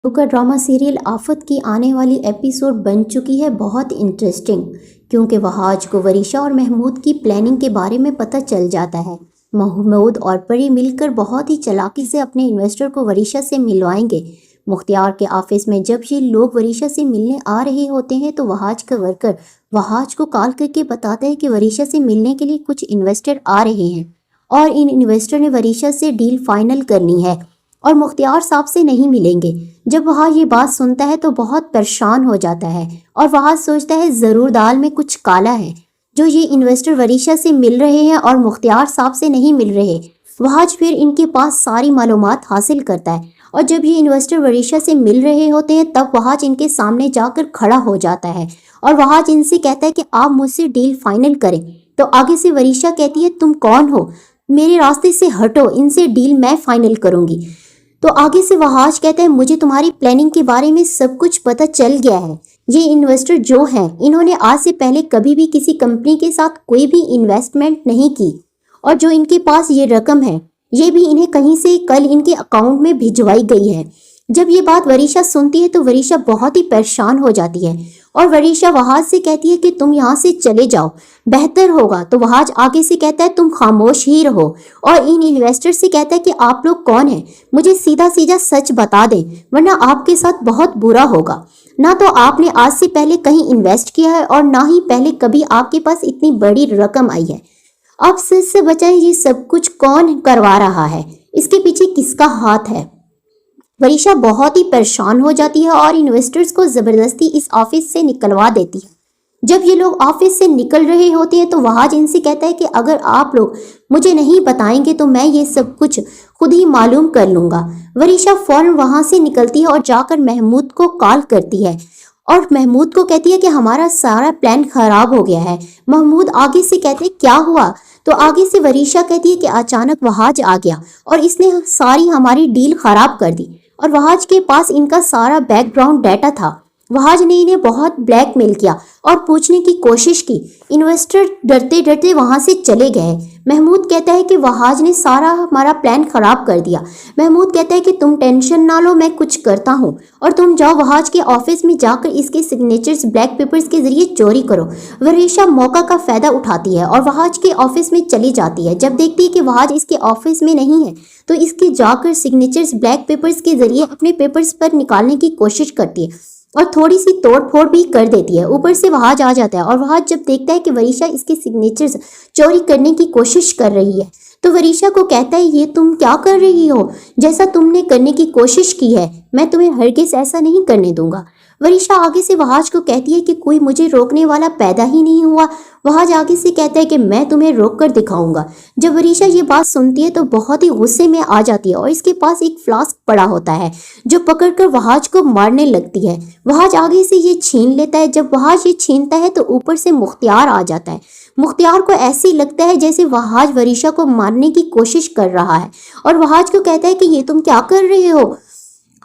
का drama serial आफत की आने वाली एपिसोड बन चुकी है बहुत इंटरेस्टिंग, क्योंकि वहाज को वरीशा और महमूद की प्लानिंग के बारे में पता चल जाता है। महमूद और परी मिलकर बहुत ही चालाकी से अपने इन्वेस्टर को वरीशा से मिलवाएंगे। मुख्तियार के ऑफिस में जब ये लोग वरीशा से मिलने आ रहे होते हैं तो वहाज का वर्कर वहाज को कॉल करके बताता है कि वरीशा से मिलने के लिए कुछ इन्वेस्टर आ रहे हैं और इन इन्वेस्टर ने वरीशा से डील फाइनल करनी है और मुख्तियार साहब से नहीं मिलेंगे। जब वह ये बात सुनता है तो बहुत परेशान हो जाता है और वह सोचता है ज़रूर दाल में कुछ काला है जो ये इन्वेस्टर वरीशा से मिल रहे हैं और मुख्तियार साहब से नहीं मिल रहे। वहाज फिर इनके पास सारी मालूमात हासिल करता है और जब ये इन्वेस्टर वरीशा से मिल रहे होते हैं तब वहाज इनके सामने जाकर खड़ा हो जाता है और वहाज इनसे कहता है कि आप मुझसे डील फाइनल करें। तो आगे से वरीशा कहती है, तुम कौन हो, मेरे रास्ते से हटो, इनसे डील मैं फाइनल करूंगी। तो आगे से वहाज कहता है, मुझे तुम्हारी प्लानिंग के बारे में सब कुछ पता चल गया है। ये इन्वेस्टर जो हैं इन्होंने आज से पहले कभी भी किसी कंपनी के साथ कोई भी इन्वेस्टमेंट नहीं की और जो इनके पास ये रकम है ये भी इन्हें कहीं से कल इनके अकाउंट में भिजवाई गई है। जब ये बात वरीशा सुनती है तो वरीशा बहुत ही परेशान हो जाती है और वरीशा वहाज से कहती है कि तुम यहाँ से चले जाओ, बेहतर होगा। तो वहाज आगे से कहता है, तुम खामोश ही रहो और इन इन्वेस्टर से कहता है कि आप लोग कौन हैं, मुझे सीधा सीधा सच बता दें वरना आपके साथ बहुत बुरा होगा। ना तो आपने आज से पहले कहीं इन्वेस्ट किया है और ना ही पहले कभी आपके पास इतनी बड़ी रकम आई है। अब सच से बचाएं, ये सब कुछ कौन करवा रहा है, इसके पीछे किसका हाथ है। वरीशा बहुत ही परेशान हो जाती है और इन्वेस्टर्स को जबरदस्ती इस ऑफिस से निकलवा देती है। जब ये लोग ऑफिस से निकल रहे होते हैं तो वहाज इनसे कहता है कि अगर आप लोग मुझे नहीं बताएंगे तो मैं ये सब कुछ खुद ही मालूम कर लूंगा। वरीशा फौरन वहां से निकलती है और जाकर महमूद को कॉल करती है और महमूद को कहती है कि हमारा सारा प्लान खराब हो गया है। महमूद आगे से कहते हैं, क्या हुआ। तो आगे से वरीशा कहती है कि अचानक वहाज आ गया और इसने सारी हमारी डील खराब कर दी और वहाज के पास इनका सारा बैकग्राउंड डाटा था। वहाज ने इन्हें बहुत ब्लैकमेल किया और पूछने की कोशिश की। इन्वेस्टर डरते डरते वहां से चले गए। महमूद कहता है कि वहाज ने सारा हमारा प्लान खराब कर दिया। महमूद कहता है कि तुम टेंशन ना लो, मैं कुछ करता हूँ और तुम जाओ वहाज के ऑफिस में जाकर इसके सिग्नेचर्स ब्लैक पेपर्स के जरिए चोरी करो। वरीशा मौका का फायदा उठाती है और वहाज के ऑफिस में चली जाती है। जब देखती है कि वहाज इसके ऑफिस में नहीं है तो इसके जाकर सिग्नेचर्स ब्लैक पेपर्स के जरिए अपने पेपर्स पर निकालने की कोशिश करती है और थोड़ी सी तोड़ फोड़ भी कर देती है। ऊपर से वहाज आ जाता है और वहाज जब देखता है कि वरीशा इसके सिग्नेचर्स चोरी करने की कोशिश कर रही है तो वरीशा को कहता है, ये तुम क्या कर रही हो, जैसा तुमने करने की कोशिश की है मैं तुम्हें हरगिज ऐसा नहीं करने दूंगा। वरीशा आगे से वहाज को कहती है कि कोई मुझे रोकने वाला पैदा ही नहीं हुआ। वहाज आगे से कहता है कि मैं तुम्हें रोक कर दिखाऊंगा। जब वरीशा ये बात सुनती है तो बहुत ही गुस्से में आ जाती है और इसके पास एक फ्लास्क पड़ा होता है जो पकड़कर वहाज को मारने लगती है। वहाज आगे से ये छीन लेता है। जब वहाज ये छीनता है तो ऊपर से मुख्तियार आ जाता है। मुख्तियार को ऐसे ही लगता है जैसे वहाज वरीशा को मारने की कोशिश कर रहा है और वहाज को कहता है कि ये तुम क्या कर रहे हो।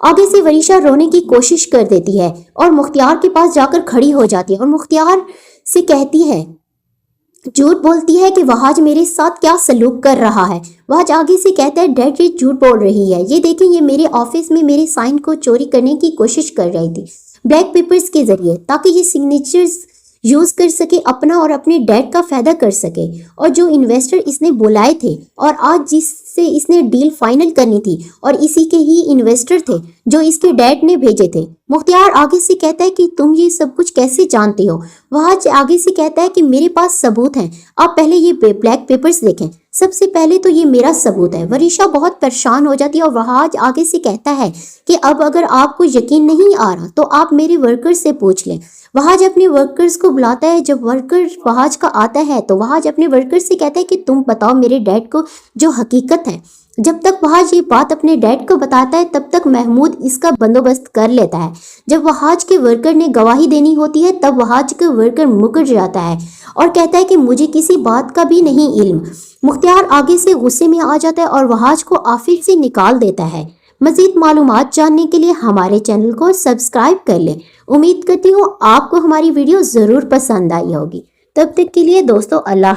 आगे से वरीशा रोने की कोशिश कर देती है और मुख्तियार के पास जाकर खड़ी हो जाती है और मुख्तियार से कहती है, झूठ बोलती है कि वहाज मेरे साथ क्या सलूक कर रहा है। वहाज आगे से कहता है, डैड ये झूठ बोल रही है, ये देखें ये मेरे ऑफिस में मेरे साइन को चोरी करने की कोशिश कर रही थी ब्लैक पेपर्स के जरिए ताकि ये सिग्नेचर्स यूज कर सके अपना और अपने डैड का फायदा कर सके। और जो इन्वेस्टर इसने बुलाए थे और आज जिससे इसने डील फाइनल करनी थी और इसी के ही इन्वेस्टर थे जो इसके डैड ने भेजे थे। मुख्तियार आगे से कहता है कि तुम ये सब कुछ कैसे जानते हो। वहाज आगे से कहता है कि मेरे पास सबूत हैं, आप पहले ये ब्लैक पेपर्स देखें, सबसे पहले तो ये मेरा सबूत है। वरीशा बहुत परेशान हो जाती है और वहाज आगे से कहता है कि अब अगर आपको यकीन नहीं आ रहा तो आप मेरे वर्कर से पूछ लें। वहाज अपने वर्कर्स को बुलाता है। जब वर्कर वहाज का आता है तो वहाज अपने वर्कर से कहता है कि तुम बताओ मेरे डैड को जो हकीकत है। जब तक वहाज ये बात अपने डैड को बताता है तब तक महमूद इसका बंदोबस्त कर लेता है। जब वहाज के वर्कर ने गवाही देनी होती है तब वहाज का वर्कर मुकर जाता है और कहता है कि मुझे किसी बात का भी नहीं इल्म। मुख्तियार आगे से गुस्से में आ जाता है और वहाज को ऑफिस से निकाल देता है। मजीद मालूमात जानने के लिए हमारे चैनल को सब्सक्राइब कर लें। उम्मीद करती हूँ आपको हमारी वीडियो ज़रूर पसंद आई होगी। तब तक के लिए दोस्तों, अल्लाह।